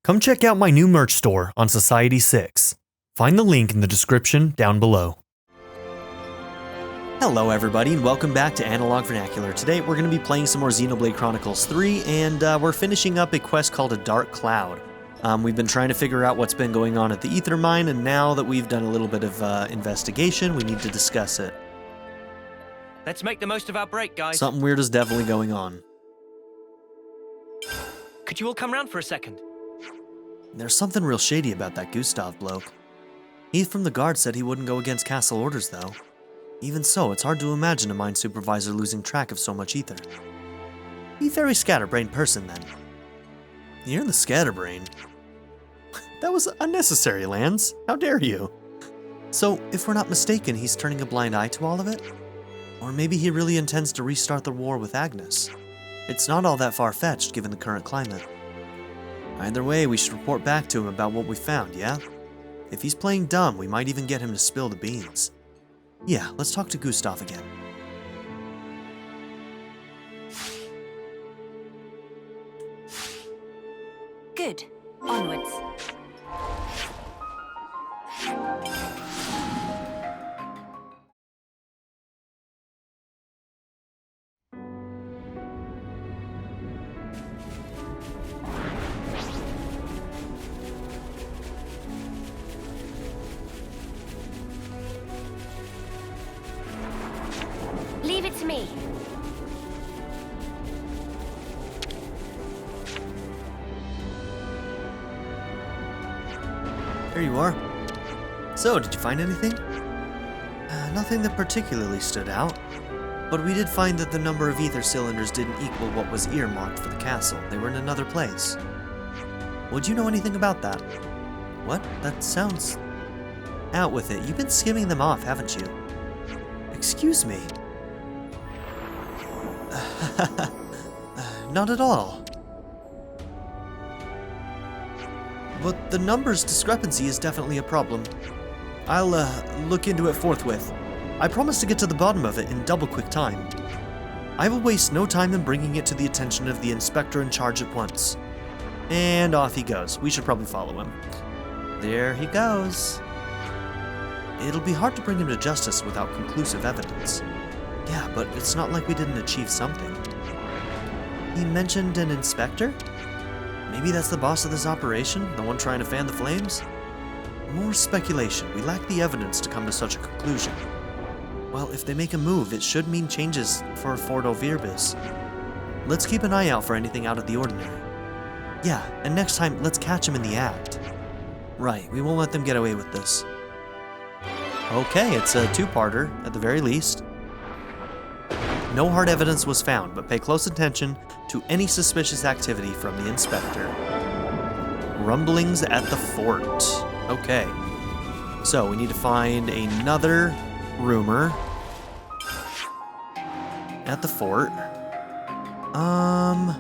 Come check out my new merch store on Society 6. Find the link in the description down below. Hello everybody and welcome back to Analog Vernacular. Today we're going to be playing some more Xenoblade Chronicles 3 and we're finishing up a quest called A Dark Cloud. We've been trying to figure out what's been going on at the Ether Mine, and now that we've done a little bit of investigation, we need to discuss it. Let's make the most of our break, guys. Something weird is definitely going on. Could you all come round for a second? There's something real shady about that Gustav bloke. Heath from the guard said he wouldn't go against castle orders, though. Even so, it's hard to imagine a mine supervisor losing track of so much ether. Be a very scatterbrained person, then. You're the scatterbrain. That was unnecessary, Lanz. How dare you? So, if we're not mistaken, he's turning a blind eye to all of it? Or maybe he really intends to restart the war with Agnus. It's not all that far-fetched, given the current climate. Either way, we should report back to him about what we found, yeah? If he's playing dumb, we might even get him to spill the beans. Yeah, let's talk to Gustav again. Good. Onwards. Leave it to me. There you are. So, did you find anything? Nothing that particularly stood out. But we did find that the number of ether cylinders didn't equal what was earmarked for the castle. They were in another place. Would you know anything about that? What? That sounds... Out with it. You've been skimming them off, haven't you? Excuse me. Not at all. But the numbers discrepancy is definitely a problem. I'll look into it forthwith. I promise to get to the bottom of it in double quick time. I will waste no time in bringing it to the attention of the inspector in charge at once. And off he goes. We should probably follow him. There he goes. It'll be hard to bring him to justice without conclusive evidence. Yeah, but it's not like we didn't achieve something. He mentioned an inspector? Maybe that's the boss of this operation, the one trying to fan the flames? More speculation. We lack the evidence to come to such a conclusion. Well, if they make a move, it should mean changes for Fort Ovirbis. Let's keep an eye out for anything out of the ordinary. Yeah, and next time, let's catch him in the act. Right, we won't let them get away with this. Okay, it's a two-parter, at the very least. No hard evidence was found, but pay close attention to any suspicious activity from the inspector. Rumblings at the fort. Okay. So, we need to find another rumor at the fort. I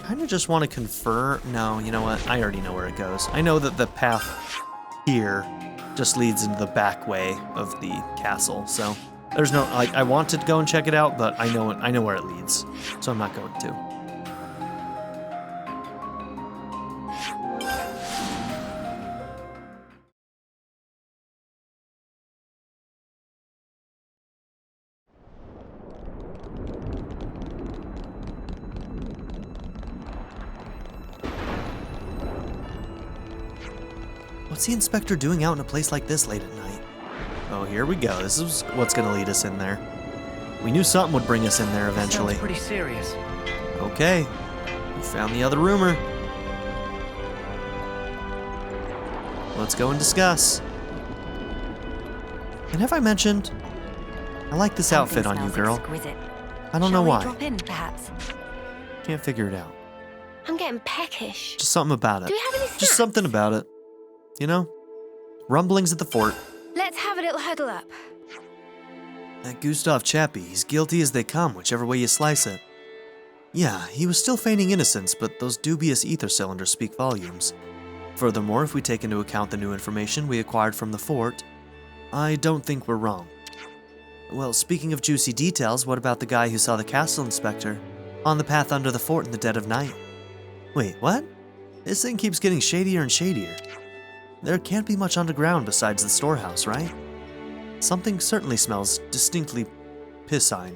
kind of just want to confirm... No, you know what? I already know where it goes. I know that the path here just leads into the back way of the castle, so there's no, I want to go and check it out, but I know where it leads, so I'm not going to. What's the inspector doing out in a place like this late at night? Oh, here we go. This is what's going to lead us in there. We knew something would bring us in there eventually. Sounds pretty serious. Okay. We found the other rumor. Let's go and discuss. And have I mentioned? I like this outfit on you, girl. Exquisite. I don't know Shall we why. drop in, perhaps? Can't figure it out. I'm getting peckish. Just something about it. Do you have any snacks? Just something about it. You know? Rumblings at the fort. Let's have a little huddle up. That Gustav chappie, he's guilty as they come, whichever way you slice it. Yeah, he was still feigning innocence, but those dubious ether cylinders speak volumes. Furthermore, if we take into account the new information we acquired from the fort, I don't think we're wrong. Well, speaking of juicy details, what about the guy who saw the castle inspector on the path under the fort in the dead of night? Wait, what? This thing keeps getting shadier and shadier. There can't be much underground besides the storehouse, right? Something certainly smells distinctly piscine.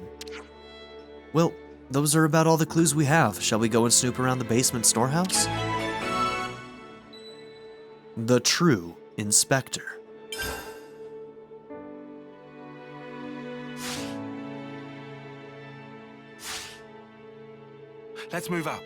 Well, those are about all the clues we have. Shall we go and snoop around the basement storehouse? The true inspector. Let's move out.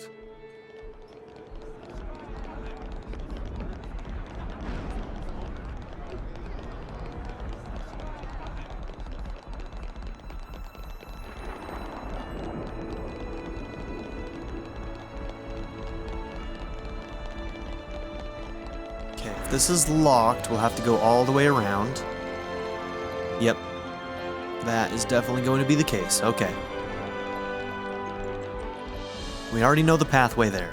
Okay, if this is locked, we'll have to go all the way around. Yep. That is definitely going to be the case. Okay. We already know the pathway there.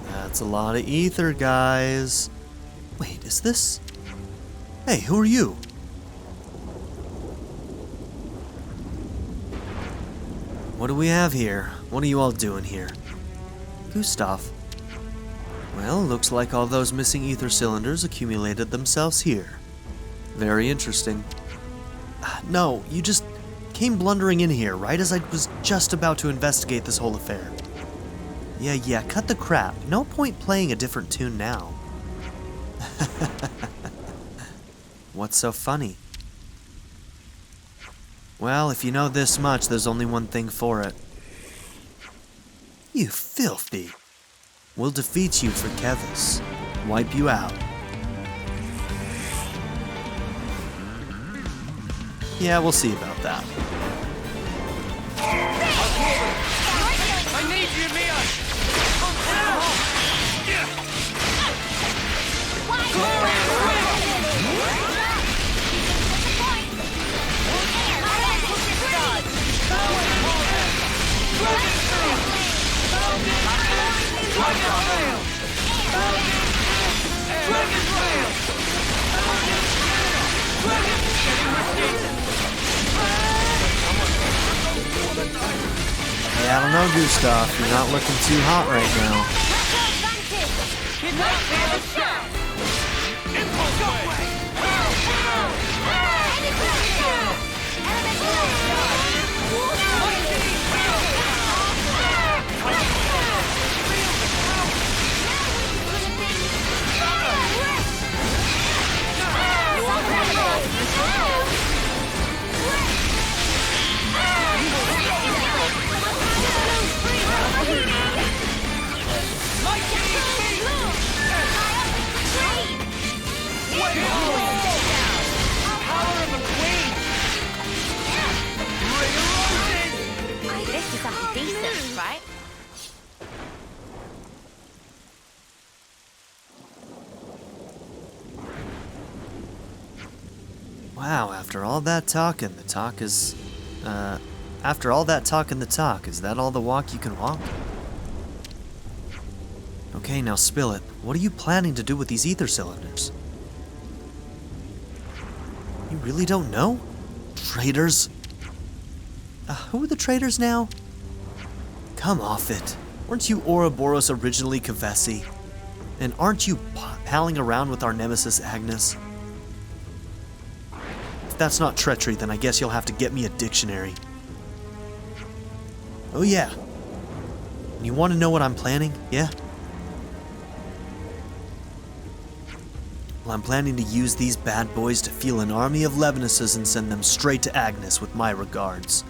That's a lot of ether, guys. Wait, is this... Hey, who are you? What do we have here? What are you all doing here? Gustav. Well, looks like all those missing ether cylinders accumulated themselves here. Very interesting. No, you just came blundering in here right as I was just about to investigate this whole affair. Yeah, cut the crap. No point playing a different tune now. What's so funny? Well, if you know this much, there's only one thing for it. You filthy. We'll defeat you for Keves. Wipe you out. Yeah, we'll see about that. I need you, Mia! Yeah, I don't know, Gustav. You're not looking too hot right now. This is something decent, right? Wow, after all that talking, the talk is... after all that talking, the talk, is that all the walk you can walk? Okay, now spill it. What are you planning to do with these ether cylinders? You really don't know? Traitors? Who are the traitors now? Come off it. Weren't you Ouroboros originally Kevesi? And aren't you palling around with our nemesis Agnus? If that's not treachery, then I guess you'll have to get me a dictionary. Oh yeah. You want to know what I'm planning? Yeah? Well, I'm planning to use these bad boys to fuel an army of Levinuses and send them straight to Agnus with my regards.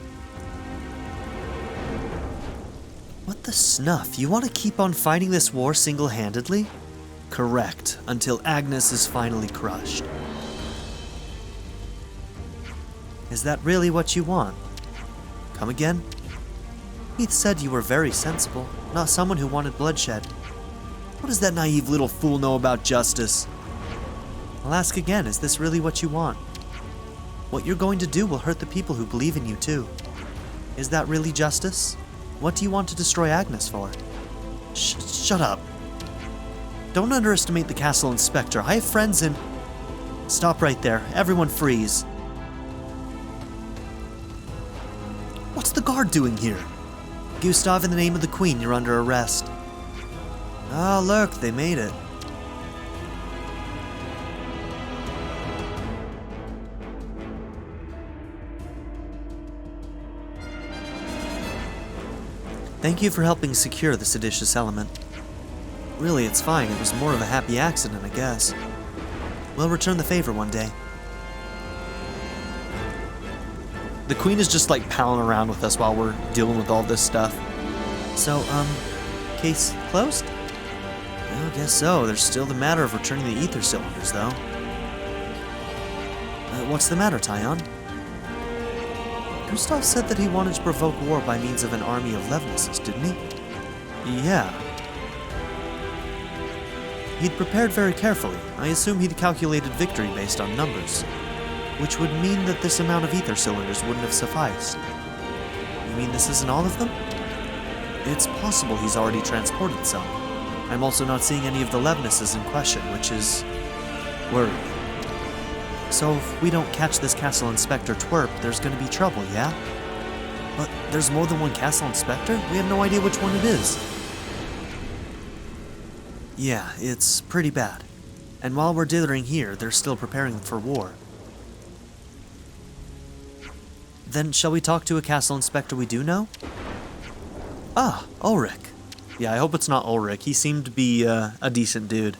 What the snuff? You want to keep on fighting this war single-handedly? Correct, until Agnus is finally crushed. Is that really what you want? Come again? Heath said you were very sensible, not someone who wanted bloodshed. What does that naive little fool know about justice? I'll ask again, is this really what you want? What you're going to do will hurt the people who believe in you too. Is that really justice? What do you want to destroy Agnus for? Shut up. Don't underestimate the castle inspector. I have friends in... Stop right there. Everyone freeze. What's the guard doing here? Gustav, in the name of the Queen, you're under arrest. Ah, look, they made it. Thank you for helping secure the seditious element. Really, it's fine. It was more of a happy accident, I guess. We'll return the favor one day. The Queen is just like palling around with us while we're dealing with all this stuff. So, case closed? Well, I guess so. There's still the matter of returning the ether cylinders, though. What's the matter, Taion? Gustav said that he wanted to provoke war by means of an army of Levinuses, didn't he? Yeah. He'd prepared very carefully. I assume he'd calculated victory based on numbers, which would mean that this amount of ether cylinders wouldn't have sufficed. You mean this isn't all of them? It's possible he's already transported some. I'm also not seeing any of the Levinuses in question, which is... worrying. So if we don't catch this castle inspector twerp, there's gonna be trouble, yeah? But there's more than one castle inspector? We have no idea which one it is. Yeah, it's pretty bad. And while we're dithering here, they're still preparing for war. Then shall we talk to a castle inspector we do know? Ah, Ulrich. Yeah, I hope it's not Ulrich. He seemed to be a decent dude.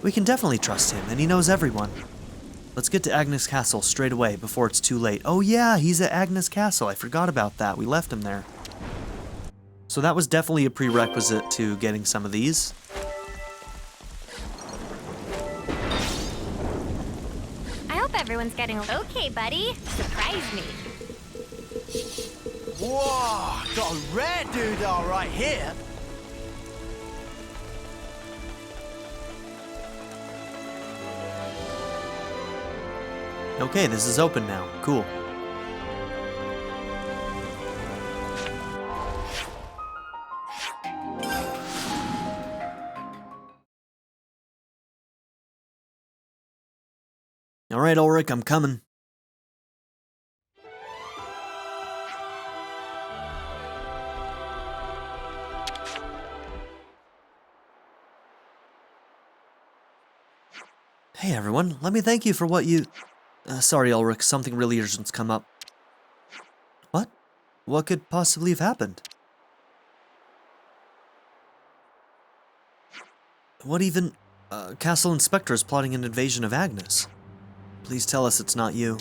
We can definitely trust him, and he knows everyone. Let's get to Agnus Castle straight away before it's too late. Oh yeah, he's at Agnus Castle. I forgot about that. We left him there. So that was definitely a prerequisite to getting some of these. I hope everyone's getting okay, buddy. Surprise me. Whoa, got a rare doodah right here. Okay, this is open now. Cool. Alright, Ulrich, I'm coming. Hey everyone, let me thank you for what you... sorry, Ulrich, something really urgent's come up. What? What could possibly have happened? What even... Castle Inspector is plotting an invasion of Agnus. Please tell us it's not you.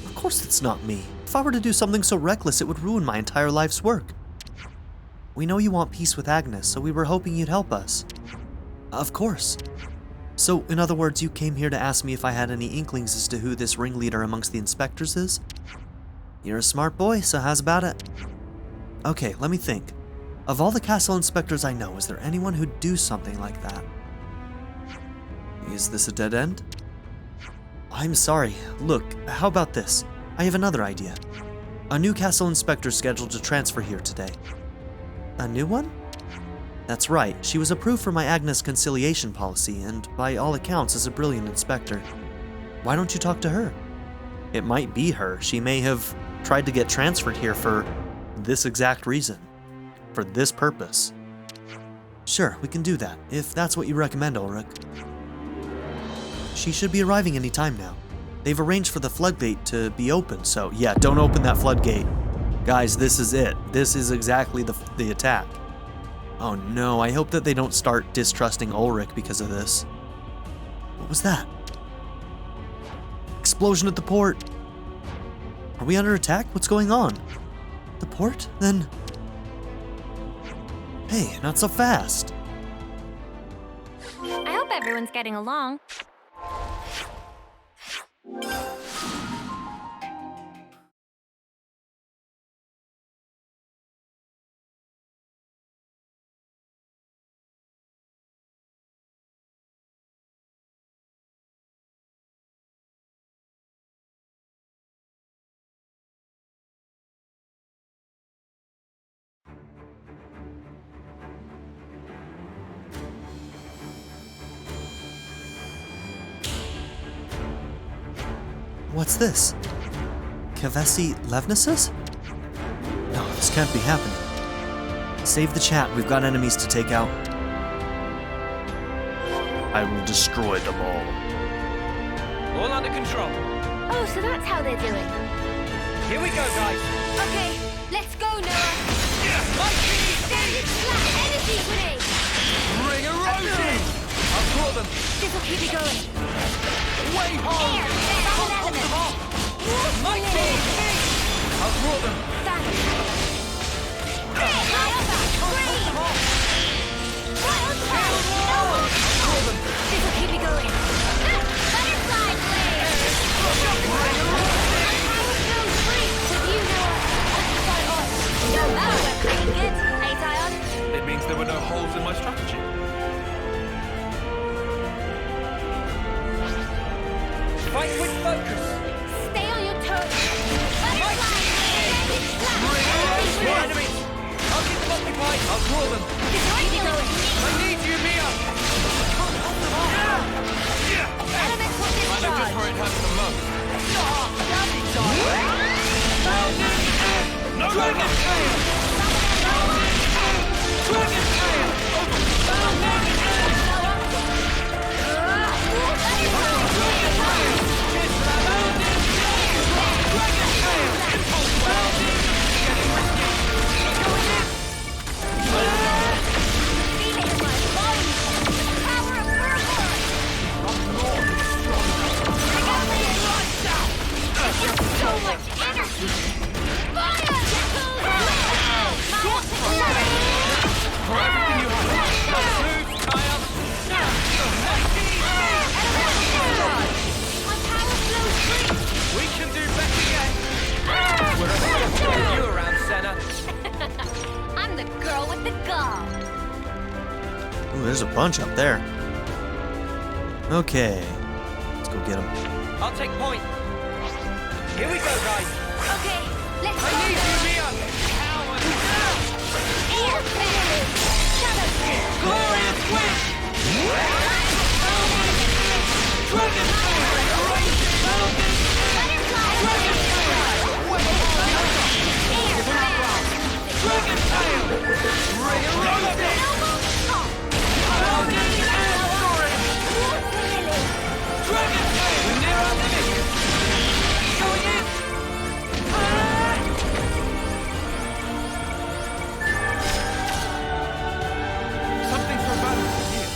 Of course it's not me. If I were to do something so reckless, it would ruin my entire life's work. We know you want peace with Agnus, so we were hoping you'd help us. Of course. So, in other words, you came here to ask me if I had any inklings as to who this ringleader amongst the inspectors is? You're a smart boy, so how's about it? Okay, let me think. Of all the castle inspectors I know, is there anyone who'd do something like that? Is this a dead end? I'm sorry. Look, how about this? I have another idea. A new castle inspector scheduled to transfer here today. A new one? That's right, she was approved for my Agnus conciliation policy, and by all accounts is a brilliant inspector. Why don't you talk to her? It might be her. She may have tried to get transferred here for this exact reason. For this purpose. Sure, we can do that, if that's what you recommend, Ulrich. She should be arriving any time now. They've arranged for the floodgate to be open, so yeah, don't open that floodgate. Guys, this is it. This is exactly the attack. Oh no, I hope that they don't start distrusting Ulrich because of this. What's that? Explosion at the port. Are we under attack? What's going on? The port? Then... Hey, not so fast. I hope everyone's getting along. What's this? Keves and Agnus? No, this can't be happening. Save the chat, we've got enemies to take out. I will destroy them all. All under control. Oh, so that's how they're doing. Here we go, guys. Okay, let's go, Noah. Standard flat energy grenade. Bring a rosie. I'll draw them. This'll keep you going. Way home. Air, solid element. Mighty. I'll draw them. This'll keep you going. Butterfly blade. Hey, Taion. It means there were no holes in my strategy. Fight with focus. Stay on your toes. Butterfly blade. More enemies. I'll keep them occupied. I'll draw them. Keep you going. I need you, Mia. Elemental I know just discharge. where it hurts the most. No Dragon Tail! Dragon Tail! So much energy! Fire! For everything you have, let's move, Taion. My power flows free! We can do better yet. We're a you around, Sena. I'm the girl with the gall. Ooh, there's a bunch up there. Okay, let's go get them. I'll take point. Here we go, guys. Okay, let's I go. need you, Mia. Air Fang! Shadow Glorious wind. Dragon Dragon Tail. Bring a rosie. Dragon Tail. We're near our limit. Going in. Something so bad here.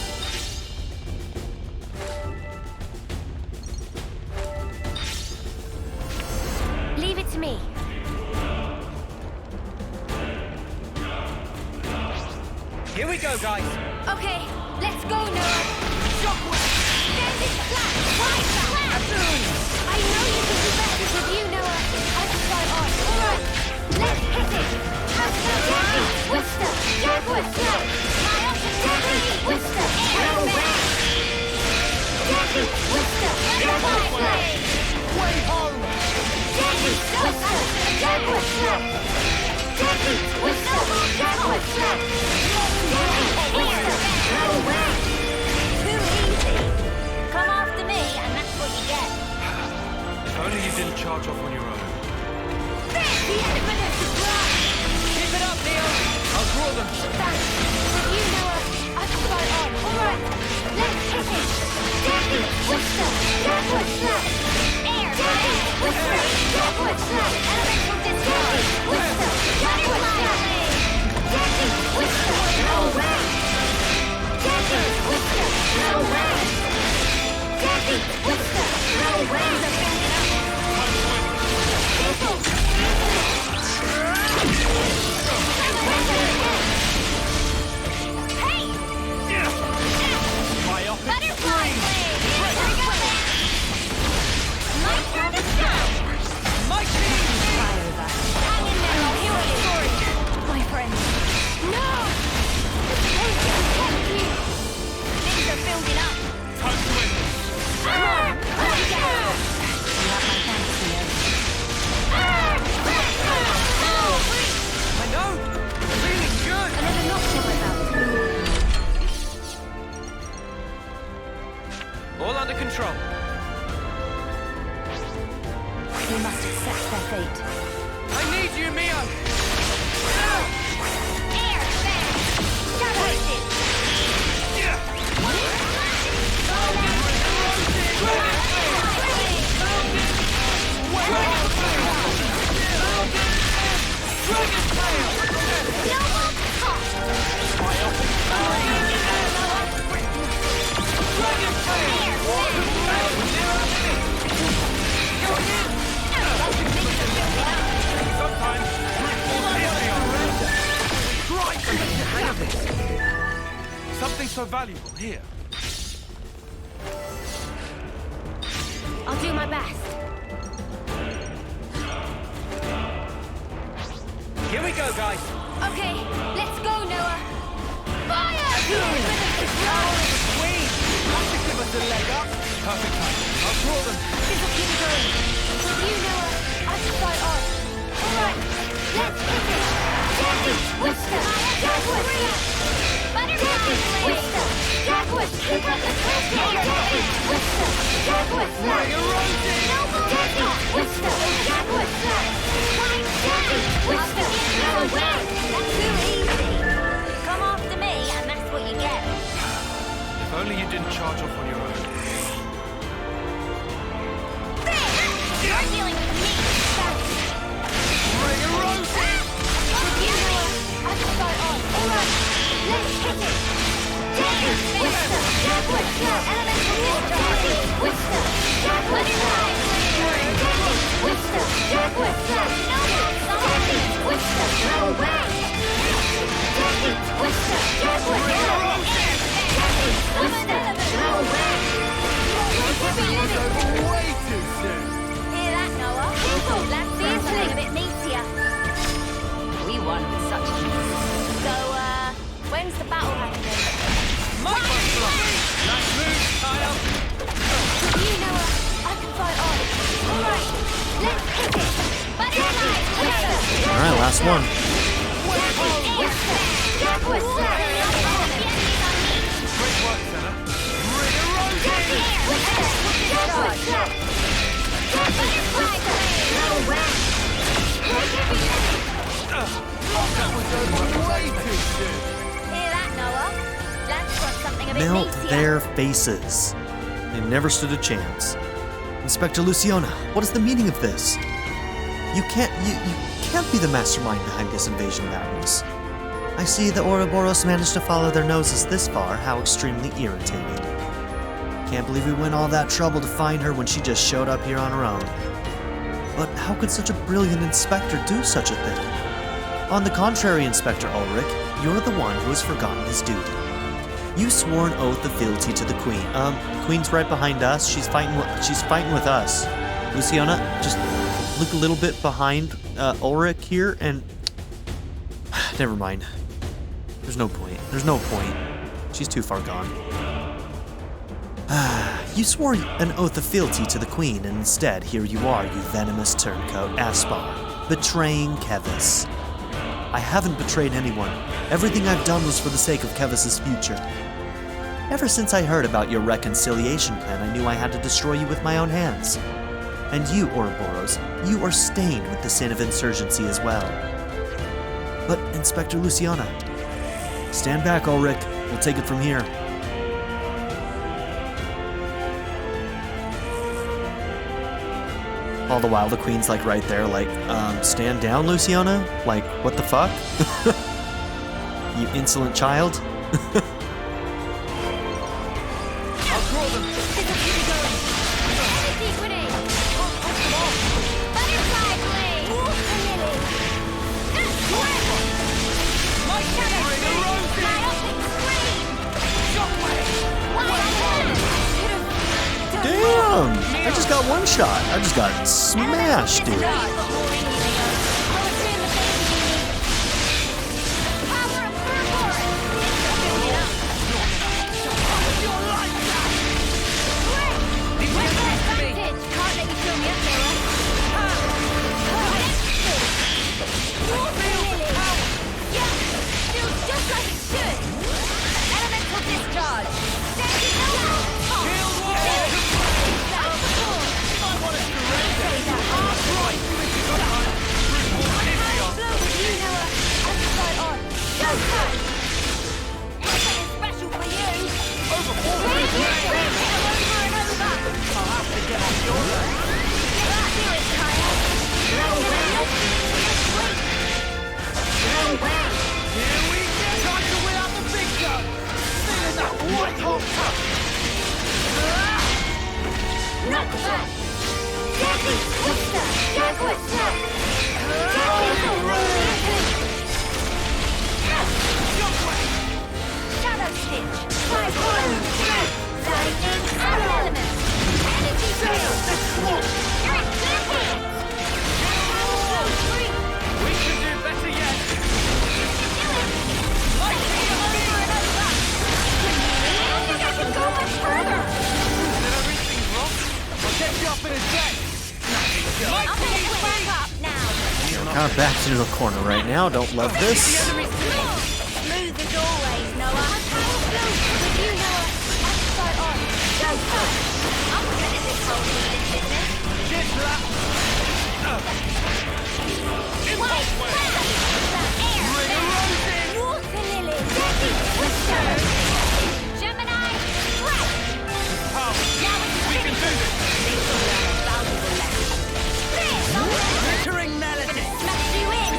Leave it to me. Here we go, guys. Okay, let's go, Noah. Shockwave. Standing flat, wide flat. I know you can do better with you, Noah. I can start on. All right, let's hit it. Jackie, Wister, Jaguar Slap. Jackie, Wister, Airman. Jackie, Wister, Butterfly Blade. Way home. Jackie, Wister, Jaguar Slap. Jackie, Wister, Jaguar Slap. Jackie, Wister, Airman. Too easy. Come after me, and that's what you get. If only you didn't charge off on your own. The elephant is the blood. Keep it up, Neo. I'll draw them. Thanks. With you, Noah, I can start on. All right, let's hit it. Jackie, Wister, Jaguar Slap. Air, Jackie, Wister, Jaguar Slap. Elemental discharge. Wister, Jaguar Slap. Jackie, Wister, no way. Jackie, Wister, no way. They must accept their fate. I need you, Mio! Air, fan, shadow it. Something so valuable here. I'll do my best. Here we go, guys. Okay, let's go, Noah. Fire! Queen! That should give us a leg up. Perfect time. I'll draw them. This'll keep it going. With you, Noah, I can fight on. All right, let's hit it. Jackie, Worcester, Jaguar, Butterfly, Worcester, Jaguar, keep up the pressure. Jackie, Worcester, Jaguar, Jackie, Worcester, Jaguar, Fine, Jackie, Worcester, no way. That's too easy. Come after me, and that's what you get. If only you didn't charge off on your own. You're dealing with me. You know I can start on. All right, let's hit it. Jackie, Worcester, Jaguar, elemental Jackie, Worcester, Jaguar, Jackie, Worcester, Jaguar, Jackie, Worcester, no way. Jackie, Worcester, Jaguar, Jackie, Worcester, no way. Way too soon. Hear that, Noah? Careful, let's see something a bit meatier. We won with such ease. So, when's the battle happening? Nice move, Taion. You, Noah, I can fight on. All right, let's hit it. Butterfly, Worcester. All right, last one. Jaguar, Great work, Sena. Way too soon. Hear that, Noah? Lance got something a bit Melt meatier. their faces. They never stood a chance. Inspector Luciona, what is the meaning of this? You can't be the mastermind behind this invasion of Agnus. I see the Ouroboros managed to follow their noses this far. How extremely irritating. Can't believe we went all that trouble to find her when she just showed up here on her own. But how could such a brilliant inspector do such a thing? On the contrary, Inspector Ulrich, you're the one who has forgotten his duty. You swore an oath of fealty to the Queen. Queen's right behind us. She's fighting with us. Luciona, just look a little bit behind Ulrich here and... Never mind. There's no point. There's no point. She's too far gone. You swore an oath of fealty to the Queen, and instead, here you are, you venomous turncoat, Aspar, betraying Keves. I haven't betrayed anyone. Everything I've done was for the sake of Keves' future. Ever since I heard about your reconciliation plan, I knew I had to destroy you with my own hands. And you, Ouroboros, you are stained with the sin of insurgency as well. But, Inspector Luciona, stand back, Ulrich. We'll take it from here. All the while, the Queen's like right there, like, stand down, Luciona? Like, what the fuck? You insolent child? I'll draw them. Damn! I just got one shot. I just got smashed, dude. Kind of backed into the corner right now. Don't love this. Smooth as always, Noah. With you, Noah. Upside on. Go first. I'm good at this whole healing business. Cheers for that. White flag. Air. Water lily. Deadly twister. Gemini. Right. Oh, Now it's we can do this. Glittering melody. Smash you in.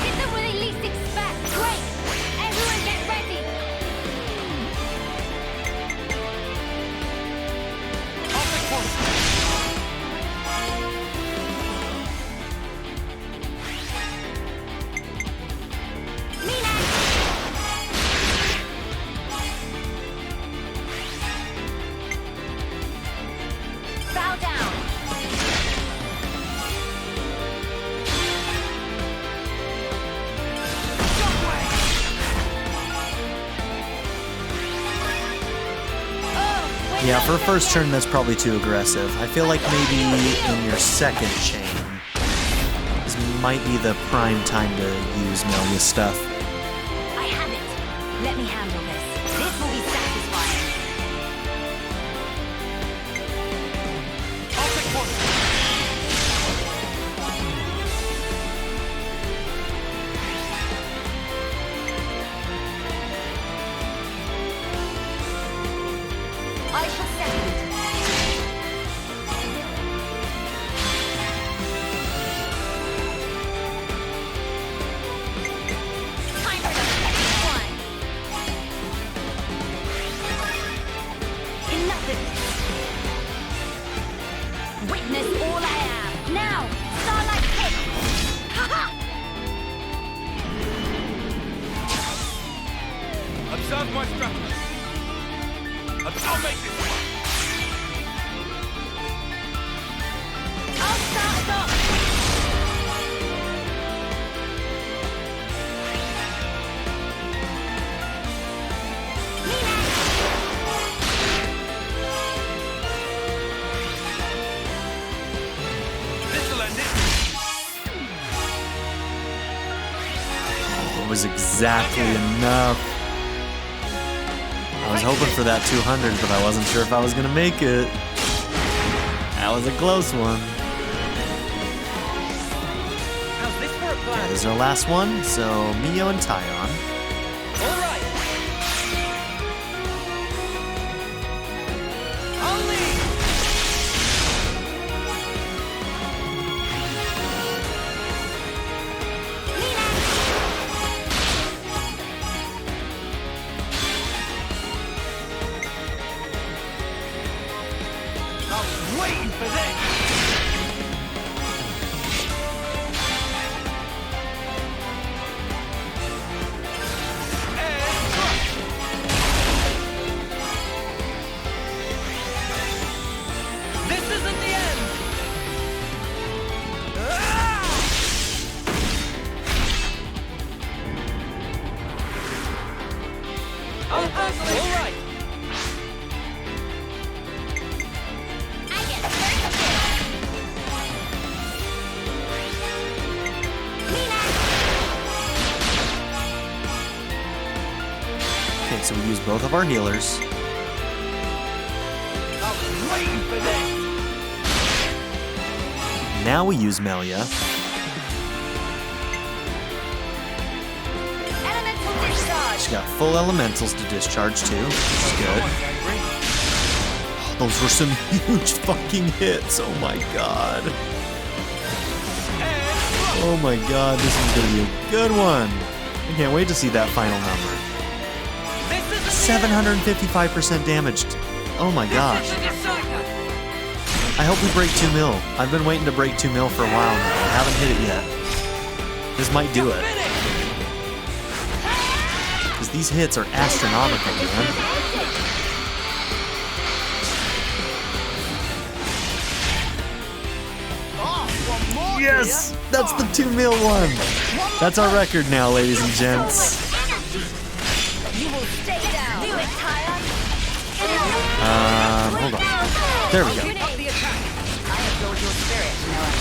Hit them where they least expect. Great. Everyone get ready. I'll take one. Mina. Bow down. Yeah, for a first turn, that's probably too aggressive. I feel like maybe in your second chain, this might be the prime time to use Melia's stuff. I have it. Let me handle this. This will be satisfying. I'll take one. I shall settle it. Time for the second one. Enough of this. Witness all I am. Now, starlight hit. Ha-ha! Observe my strategy. I'll make this work. I'll start us off. Mina. This'll end it. It was exactly enough. I was hoping for that 200, but I wasn't sure if I was going to make it. That was a close one. How's this for a plan? This is our last one, so Mio and Taion. All right. Only. I was waiting for this. This isn't the end. All right. I get first dibs. Mina. Okay, so we use both of our healers. I was waiting for this. Now we use Melia. Elemental discharge. She's got full elementals to discharge too, which is good. Those were some huge fucking hits. Oh my god. Oh my god, this is gonna be a good one. I can't wait to see that final number. 755% damaged. Oh my gosh. I hope we break 2 mil. I've been waiting to break 2 mil for a while now. I haven't hit it yet. This might do it. Because these hits are astronomical, man. Yes! That's the 2 mil one! That's our record now, ladies and gents. You will stay down. Do it, Taion. Hold on. There we go. Up the attack. I adore your spirit, Noah.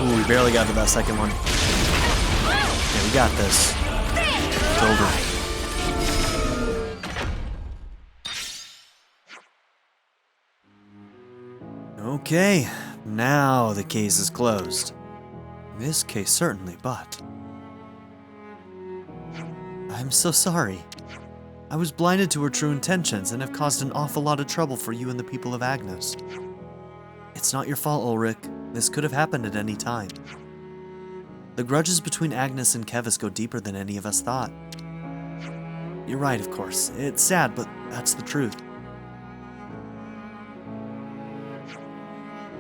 Ooh, we barely got to that second one. Yeah, we got this. It's over. Okay, now the case is closed. This case certainly, but... I'm so sorry. I was blinded to her true intentions and have caused an awful lot of trouble for you and the people of Agnus. It's not your fault, Ulrich. This could have happened at any time. The grudges between Agnus and Keves go deeper than any of us thought. You're right, of course. It's sad, but that's the truth.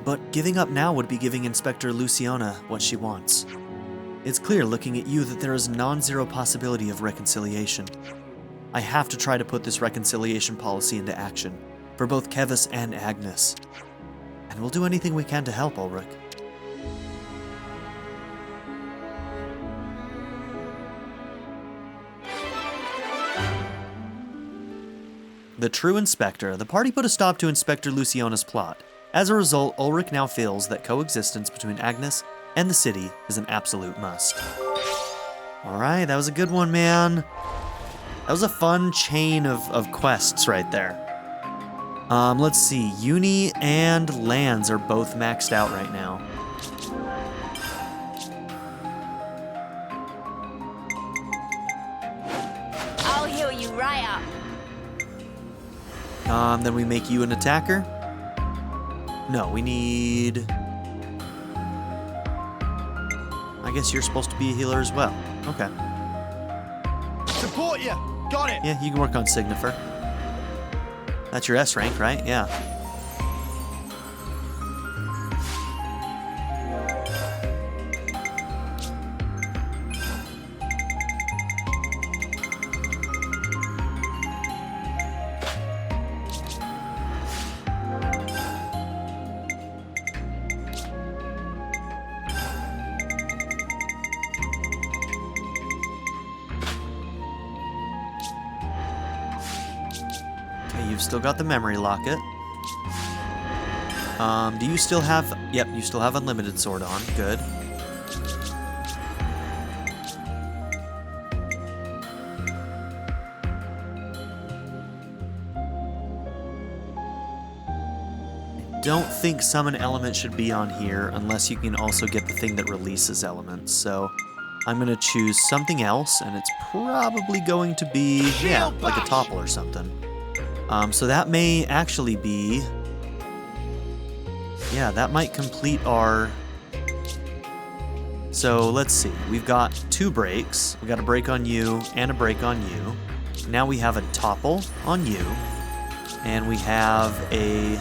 But giving up now would be giving Inspector Luciona what she wants. It's clear looking at you that there is non-zero possibility of reconciliation. I have to try to put this reconciliation policy into action, for both Keves and Agnus. And we'll do anything we can to help, Ulrich. The true inspector, the party put a stop to Inspector Luciona's plot. As a result, Ulrich now feels that coexistence between Agnus and the city is an absolute must. Alright, that was a good one, man. That was a fun chain of quests right there. Let's see, Eunie and Lanz are both maxed out right now. I'll heal you right up. Then we make you an attacker. No, we need... I guess you're supposed to be a healer as well. Okay. Support you. Got it. Yeah, you can work on Signifer. That's your S rank, right? Yeah. You've still got the memory locket. Do you still have... Yep, you still have unlimited sword on. Good. I don't think summon element should be on here unless you can also get the thing that releases elements. So I'm going to choose something else, and it's probably going to be, yeah, like a topple or something. So that may actually be... Yeah, that might complete our... So let's see. We've got 2 breaks. We got a break on you and a break on you. Now we have a topple on you. And we have a...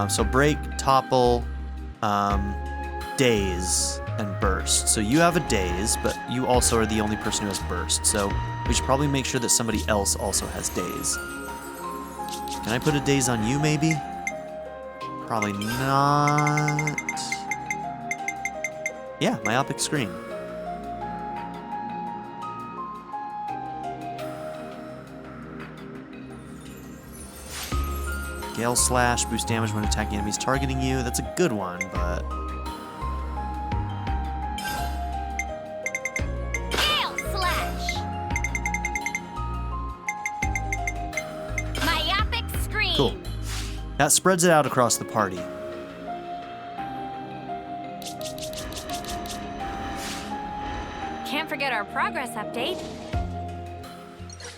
so break, topple, daze, and burst. So you have a daze, but you also are the only person who has burst. So we should probably make sure that somebody else also has daze. Can I put a daze on you, maybe? Probably not. Yeah, myopic screen. Gale Slash, boost damage when attacking enemies targeting you. That's a good one, but... Gale Slash! Myopic Screen! Cool. That spreads it out across the party. Can't forget our progress update.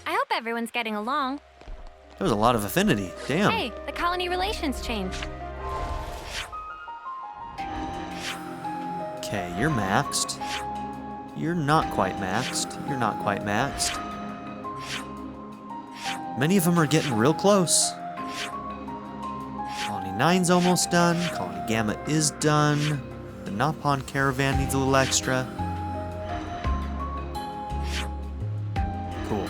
I hope everyone's getting along. There was a lot of affinity. Damn. Hey, the colony relations changed. Okay, you're maxed. You're not quite maxed. You're not quite maxed. Many of them are getting real close. Colony 9's almost done. Colony Gamma is done. The Napon Caravan needs a little extra. Cool.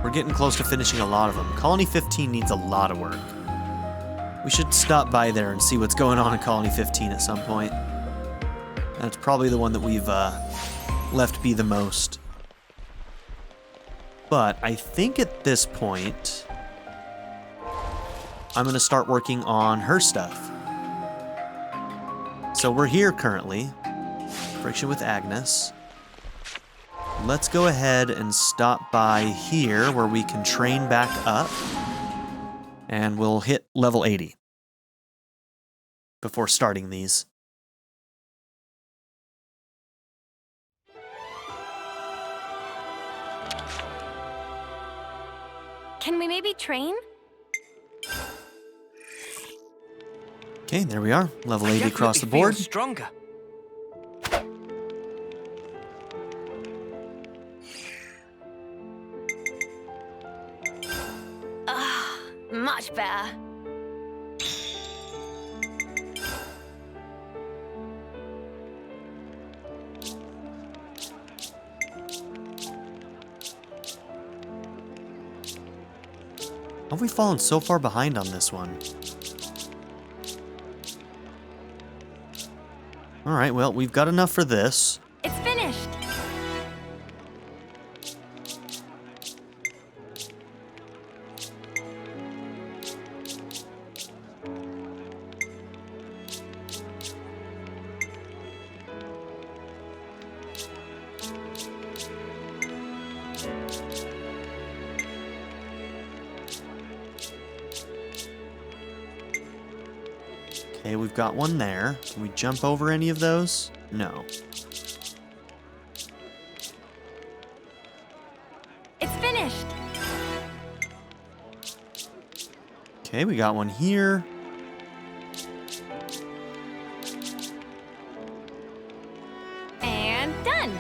We're getting close to finishing a lot of them. Colony 15 needs a lot of work. We should stop by there and see what's going on in Colony 15 at some point. That's probably the one that we've left be the most. But I think at this point, I'm going to start working on her stuff. So we're here currently. Friction with Agnus. Let's go ahead and stop by here where we can train back up. And we'll hit level 80 before starting these. Can we maybe train? Okay, there we are. Level 80 across the Definitely board. feel stronger. Much better. Have we fallen so far behind on this one? Alright, well, we've got enough for this. It's finished. Okay, we've got one there. Can we jump over any of those? No. It's finished. Okay, we got one here. And done.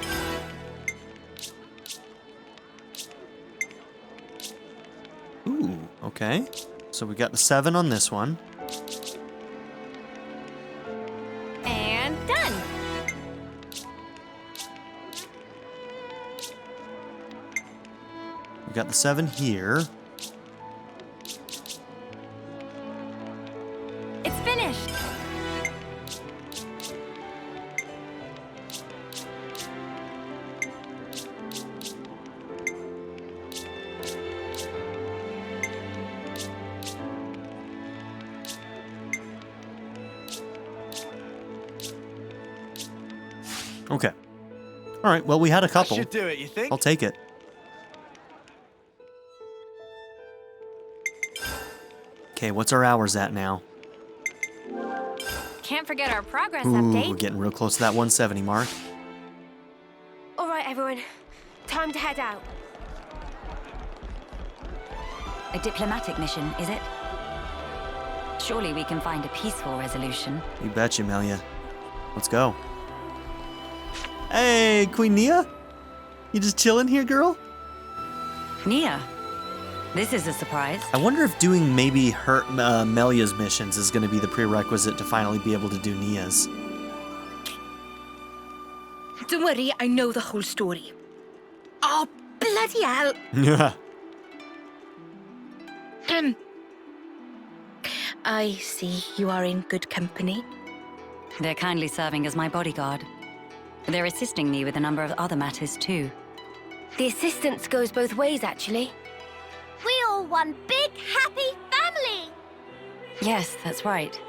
Ooh, okay. So we got the 7 on this one. And done. We got the 7 here. It's finished. Okay. All right, well, we had a That couple. should do it, you think? I'll take it. Okay, what's our hours at now? Can't forget our progress Ooh, update. we're getting real close to that 170 mark. All right, everyone. Time to head out. A diplomatic mission, is it? Surely we can find a peaceful resolution. You betcha, Melia. Let's go. Hey, Queen Nia? You just chilling here, girl? Nia, this is a surprise. I wonder if doing maybe her Melia's missions is going to be the prerequisite to finally be able to do Nia's. Don't worry, I know the whole story. Oh, bloody hell. Yeah. I see you are in good company. They're kindly serving as my bodyguard. They're assisting me with a number of other matters too. The assistance goes both ways, actually. We all one big, happy family. Yes, that's right.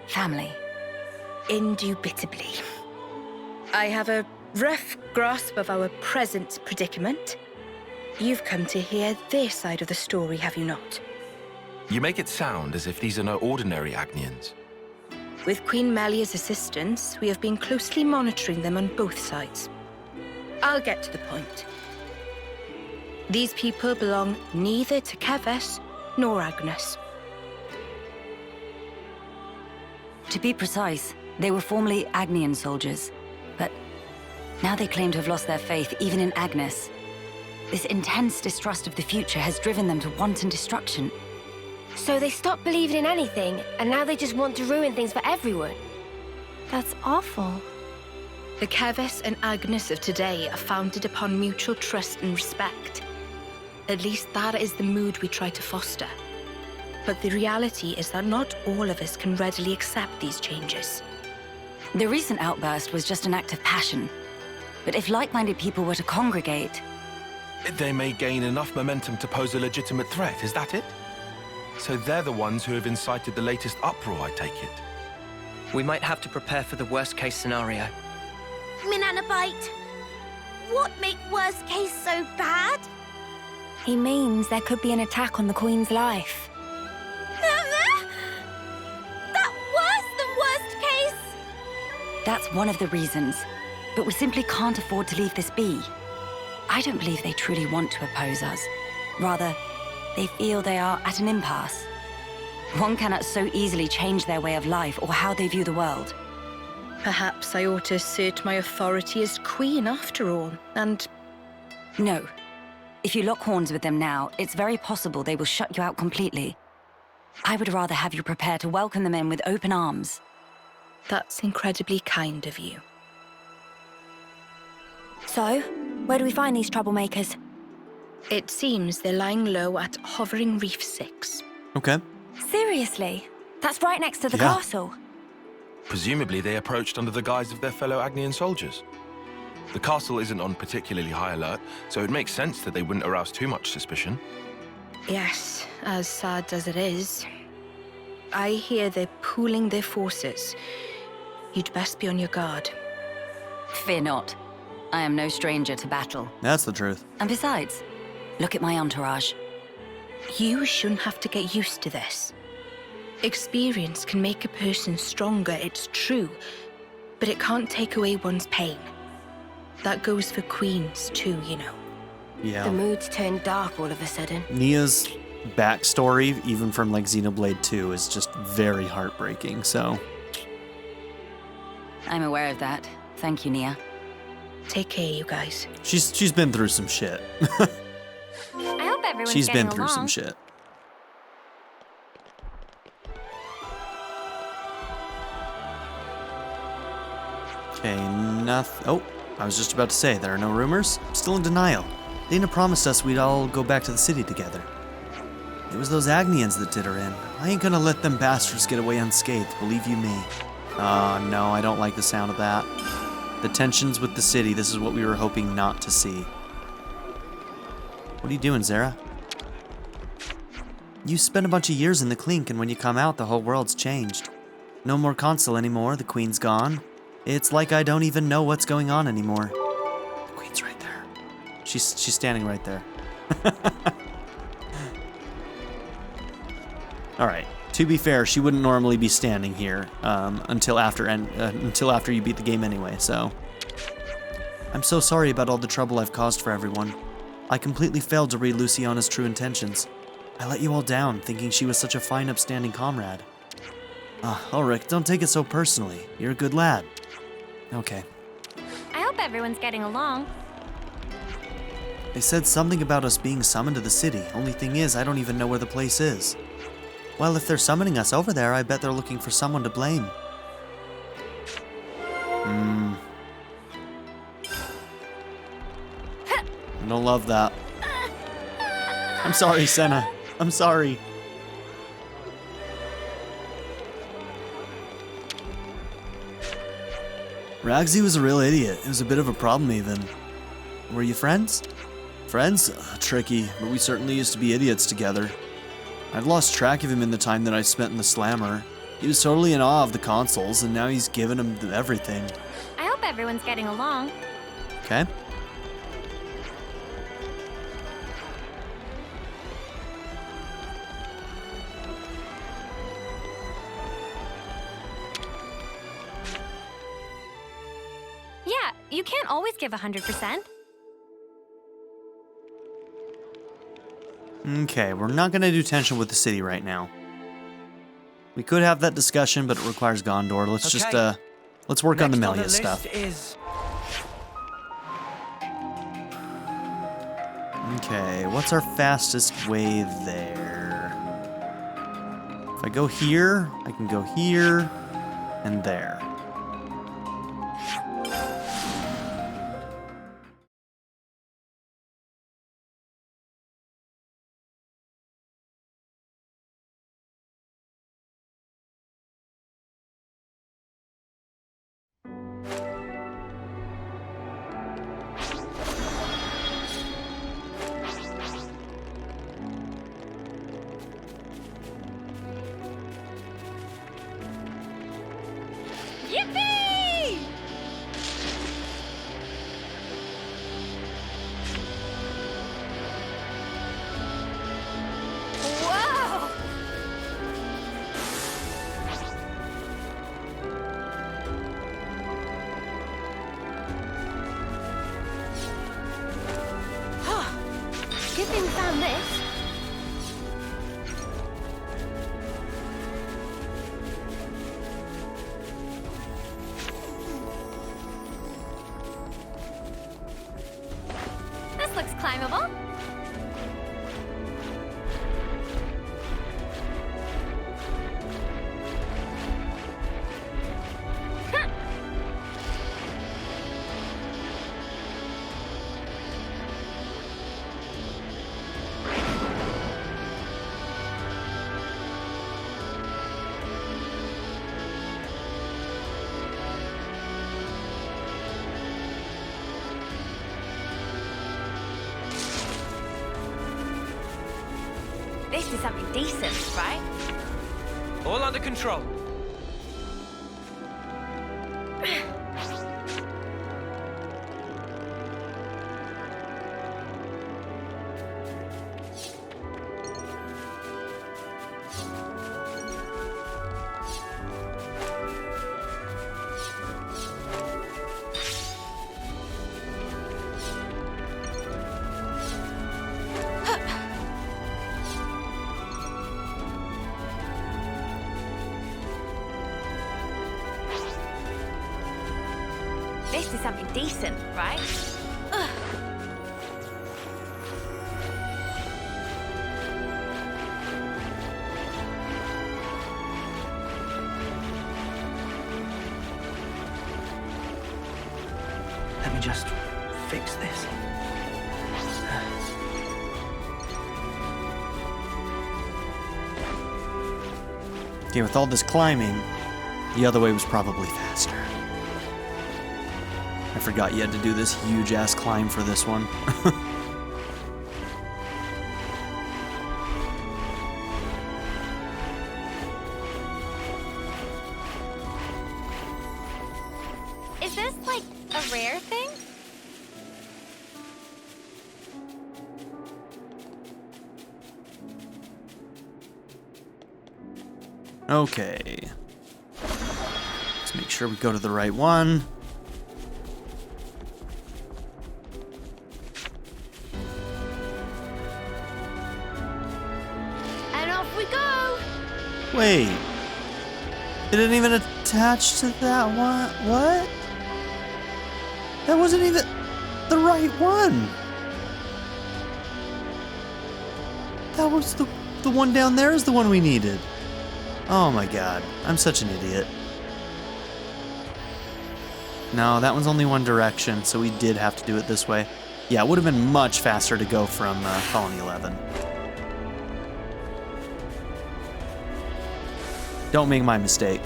Family. Indubitably. I have a rough grasp of our present predicament. You've come to hear their side of the story, have you not? You make it sound as if these are no ordinary Agnians. With Queen Melia's assistance, we have been closely monitoring them on both sides. I'll get to the point. These people belong neither to Keves nor Agnus. To be precise, they were formerly Agnian soldiers, but now they claim to have lost their faith even in Agnus. This intense distrust of the future has driven them to wanton destruction. So they stopped believing in anything, and now they just want to ruin things for everyone. That's awful. The Keves and Agnus of today are founded upon mutual trust and respect. At least that is the mood we try to foster. But the reality is that not all of us can readily accept these changes. The recent outburst was just an act of passion. But if like-minded people were to congregate... They may gain enough momentum to pose a legitimate threat, is that it? So they're the ones who have incited the latest uproar, I take it. We might have to prepare for the worst-case scenario. Minanabite, what make worst case so bad? He means there could be an attack on the Queen's life. That worse than worst case? That's one of the reasons. But we simply can't afford to leave this be. I don't believe they truly want to oppose us. Rather, they feel they are at an impasse. One cannot so easily change their way of life or how they view the world. Perhaps I ought to assert my authority as queen after all, and... No. If you lock horns with them now, it's very possible they will shut you out completely. I would rather have you prepare to welcome them in with open arms. That's incredibly kind of you. So, where do we find these troublemakers? It seems they're lying low at Hovering Reef 6. Okay. Seriously? That's right next to the Yeah. castle. Presumably they approached under the guise of their fellow Agnian soldiers. The castle isn't on particularly high alert, so it makes sense that they wouldn't arouse too much suspicion. Yes, as sad as it is. I hear they're pooling their forces. You'd best be on your guard. Fear not. I am no stranger to battle. That's the truth. And besides, look at my entourage. You shouldn't have to get used to this. Experience can make a person stronger, it's true, but it can't take away one's pain. That goes for queens too, you know. Yeah. The mood's turned dark all of a sudden. Nia's backstory, even from like Xenoblade 2, is just very heartbreaking, so... I'm aware of that. Thank you, Nia. Take care, you guys. She's been through some shit. I hope everyone's She's getting been through some along. shit. Okay, nothing. Oh, I was just about to say, there are no rumors? I'm still in denial. Dana promised us we'd all go back to the city together. It was those Agnians that did her in. I ain't gonna let them bastards get away unscathed, believe you me. Oh, no, I don't like the sound of that. The tensions with the city, this is what we were hoping not to see. What are you doing, Zara? You spent a bunch of years in the clink, and when you come out, the whole world's changed. No more consul anymore, the queen's gone. It's like I don't even know what's going on anymore. The queen's right there. She's standing right there. All right. To be fair, she wouldn't normally be standing here until after you beat the game anyway. So, I'm so sorry about all the trouble I've caused for everyone. I completely failed to read Luciona's true intentions. I let you all down, thinking she was such a fine, upstanding comrade. Ulrich, don't take it so personally. You're a good lad. Okay. I hope everyone's getting along. They said something about us being summoned to the city. Only thing is, I don't even know where the place is. Well, if they're summoning us over there, I bet they're looking for someone to blame. I don't love that. I'm sorry, Sena. I'm sorry. Ragsy was a real idiot. It was a bit of a problem even. Were you friends? Friends? Tricky, but we certainly used to be idiots together. I've lost track of him in the time that I spent in the slammer. He was totally in awe of the consoles, and now he's given him everything. I hope everyone's getting along. Okay. Yeah, you can't always give 100%. Okay, we're not gonna do tension with the city right now. We could have that discussion, but it requires Gondor. Let's just, let's work on the Next Melia stuff. list is... Okay, what's our fastest way there? If I go here, I can go here, and there. Yippee! Whoa! Good thing we found this. This looks climbable. This is something decent, right? All under control. This is something decent, right? Ugh. Let me just fix this. Okay, with all this climbing, the other way was probably faster. I forgot you had to do this huge-ass climb for this one. Is this, like, a rare thing? Okay. Let's make sure we go to the right one. And off we go! Wait. It didn't even attach to that one? What? That wasn't even the right one. That was the one down there is the one we needed. Oh my god. I'm such an idiot. No, that one's only one direction, so we did have to do it this way. Yeah, it would have been much faster to go from Colony 11. Don't make my mistake.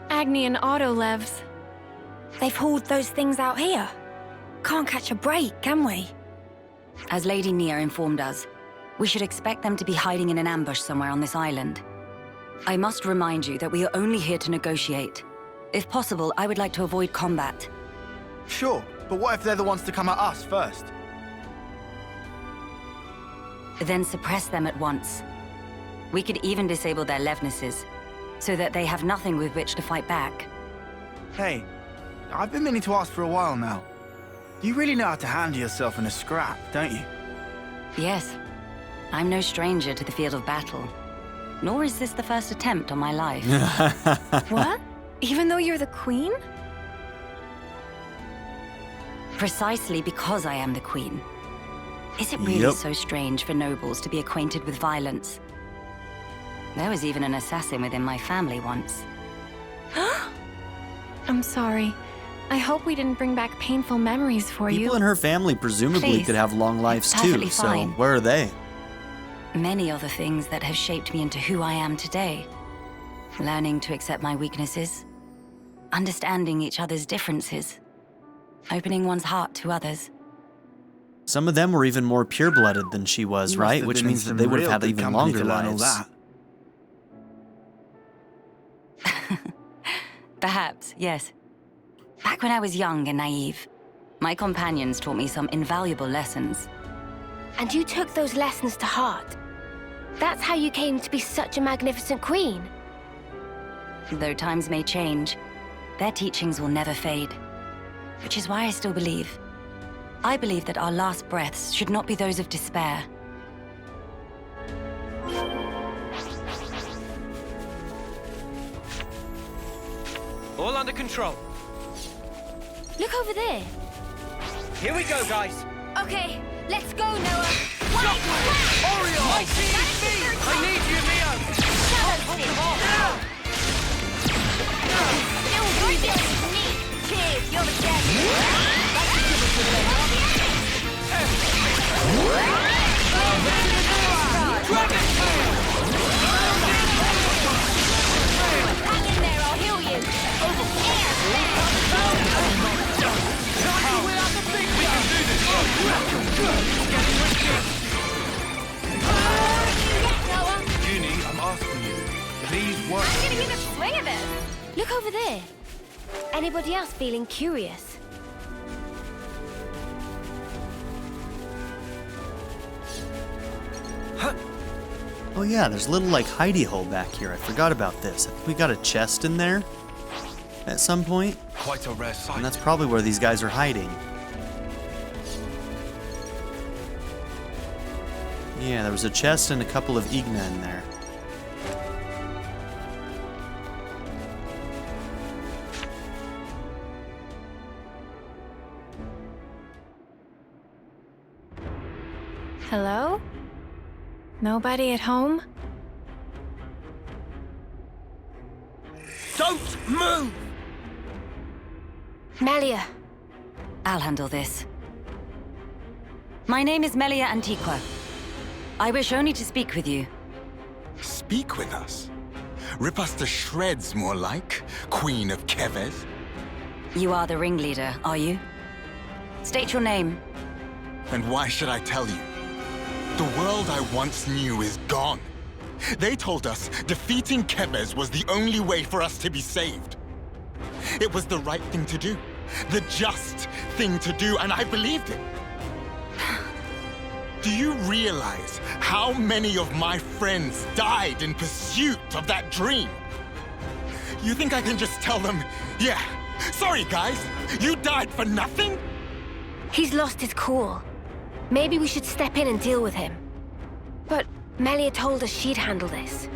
Agni and Autolevs. They've hauled those things out here. Can't catch a break, can we? As Lady Nia informed us, we should expect them to be hiding in an ambush somewhere on this island. I must remind you that we are only here to negotiate. If possible, I would like to avoid combat. Sure, but what if they're the ones to come at us first? Then suppress them at once. We could even disable their levnesses, so that they have nothing with which to fight back. Hey, I've been meaning to ask for a while now. You really know how to handle yourself in a scrap, don't you? Yes. I'm no stranger to the field of battle. Nor is this the first attempt on my life. What? Even though you're the queen? Precisely because I am the queen. Is it really Yep. so strange for nobles to be acquainted with violence? There was even an assassin within my family once. I'm sorry. I hope we didn't bring back painful memories for you. People in her family presumably Please. could have long lives too, Perfectly so fine. where are they? Many are the things that have shaped me into who I am today. Learning to accept my weaknesses, understanding each other's differences, opening one's heart to others. Some of them were even more pure-blooded than she was, You must right? have Which been in means that some they would have real had good even company longer to learn all lives. that. Perhaps, yes. Back when I was young and naive, my companions taught me some invaluable lessons. And you took those lessons to heart. That's how you came to be such a magnificent queen. Though times may change, their teachings will never fade. Which is why I still believe. I believe that our last breaths should not be those of despair. All under control. Look over there. Here we go, guys. Okay, let's go, Noah. White flag! Oriole! I see you, Steve! I need you, Leo! Shadow Still breathing. Keves, you're the best. Dragon Tail! Hang in there, I'll heal you. Without the big we can do this! Noah, Eunie, I'm asking you, please work. I'm gonna give a swing of it. Look over there. Anybody else feeling curious? Oh yeah, there's a little like hidey hole back here. I forgot about this. I think we got a chest in there at some point, Quite a rare sight. and that's probably where these guys are hiding. Yeah, there was a chest and a couple of Igna in there. Hello? Nobody at home? Don't move! Melia, I'll handle this. My name is Melia Antiqua. I wish only to speak with you. Speak with us. Rip us to shreds, more like, Queen of Keves. You are the ringleader, are you? State your name. And why should I tell you? The world I once knew is gone. They told us defeating Keves was the only way for us to be saved. It was the right thing to do, the just thing to do, and I believed it. Do you realize how many of my friends died in pursuit of that dream? You think I can just tell them, yeah, sorry guys, you died for nothing? he's lost his cool. Maybe we should step in and deal with him. But Melia told us she'd handle this.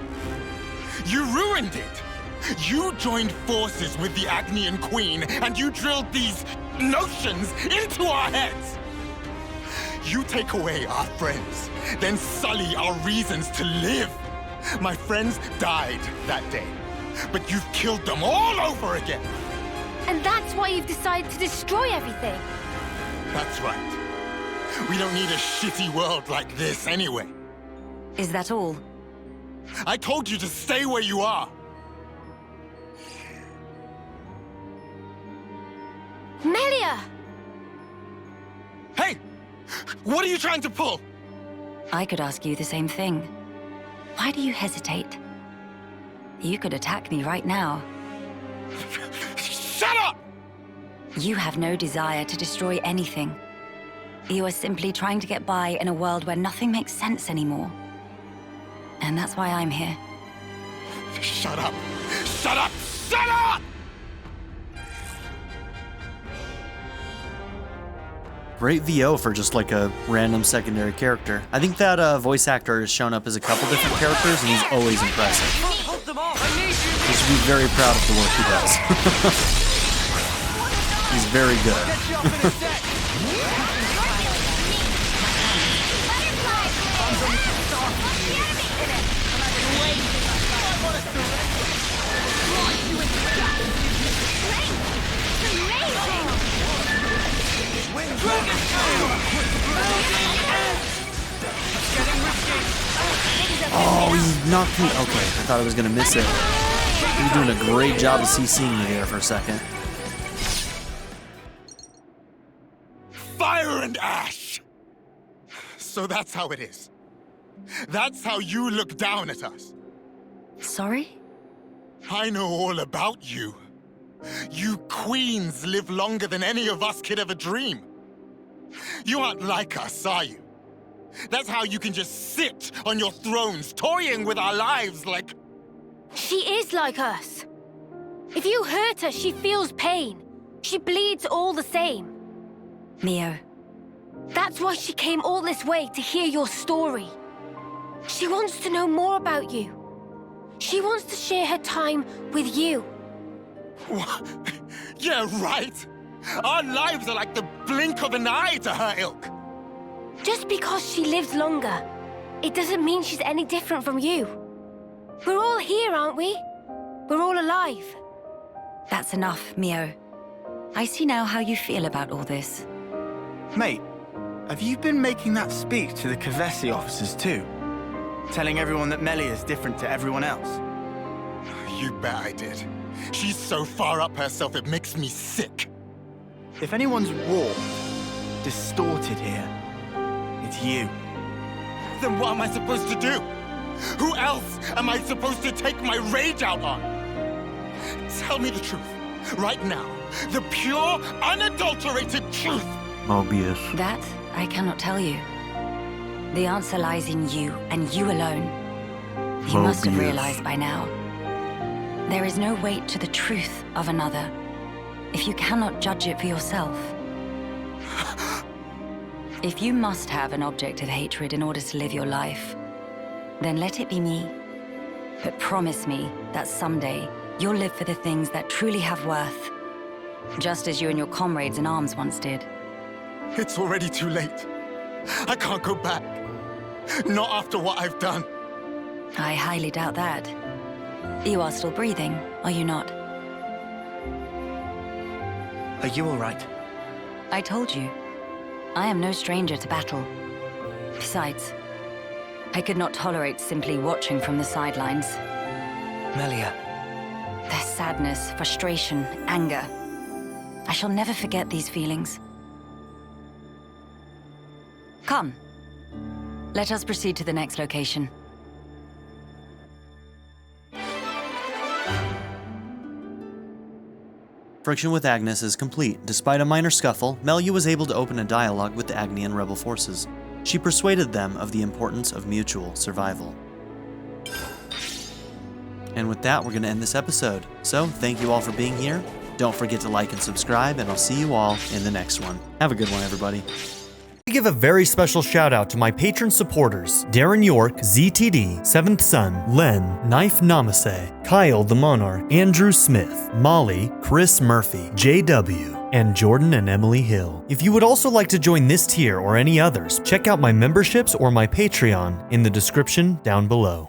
You ruined it! You joined forces with the Agnian Queen, and you drilled these notions into our heads! You take away our friends, then sully our reasons to live. My friends died that day, but you've killed them all over again! And that's why you've decided to destroy everything. That's right. We don't need a shitty world like this anyway. Is that all? I told you to stay where you are! Melia! Hey! What are you trying to pull? I could ask you the same thing. Why do you hesitate? You could attack me right now. Shut up! You have no desire to destroy anything. You are simply trying to get by in a world where nothing makes sense anymore. And that's why I'm here. Shut up! Shut up! Shut up! Great VO for just like a random secondary character. I think that voice actor has shown up as a couple different characters and he's always impressive. Hold them off! I need you! You should be very proud of the work he does. He's very good. Get you up in a sec! Not okay, I thought I was gonna miss it. He was doing a great job of CCing me there for a second. Fire and ash! So that's how it is. That's how you look down at us. Sorry? I know all about you. You queens live longer than any of us could ever dream. You aren't like us, are you? That's how you can just sit on your thrones, toying with our lives like... She is like us. If you hurt her, she feels pain. She bleeds all the same. Mio. That's why she came all this way to hear your story. She wants to know more about you. She wants to share her time with you. What? Yeah, right. Our lives are like the blink of an eye to her ilk. Just because she lives longer, it doesn't mean she's any different from you. We're all here, aren't we? We're all alive. That's enough, Mio. I see now how you feel about all this. Mate, have you been making that speech to the Kevesi officers too? Telling everyone that Melia is different to everyone else? You bet I did. She's so far up herself it makes me sick. If anyone's warped, distorted here, it's you. Then what am I supposed to do? Who else am I supposed to take my rage out on? Tell me the truth, right now. The pure, unadulterated truth. Mobius. That I cannot tell you. The answer lies in you, and you alone. You must have realized by now. There is no weight to the truth of another, if you cannot judge it for yourself. If you must have an object of hatred in order to live your life, then let it be me. But promise me that someday you'll live for the things that truly have worth, just as you and your comrades in arms once did. It's already too late. I can't go back. Not after what I've done. I highly doubt that. You are still breathing, are you not? Are you all right? I told you. I am no stranger to battle. Besides, I could not tolerate simply watching from the sidelines. Melia. Their sadness, frustration, anger. I shall never forget these feelings. Come. Let us proceed to the next location. Friction with Agnus is complete. Despite a minor scuffle, Melia was able to open a dialogue with the Agnian rebel forces. She persuaded them of the importance of mutual survival. And with that, we're going to end this episode. So, thank you all for being here. Don't forget to like and subscribe, and I'll see you all in the next one. Have a good one, everybody. I give a very special shout out to my patron supporters: Darren York, ZTD, Seventh Son, Len, Knife Namaste, Kyle the Monarch, Andrew Smith, Molly, Chris Murphy, JW, and Jordan and Emily Hill. If you would also like to join this tier or any others, check out my memberships or my Patreon in the description down below.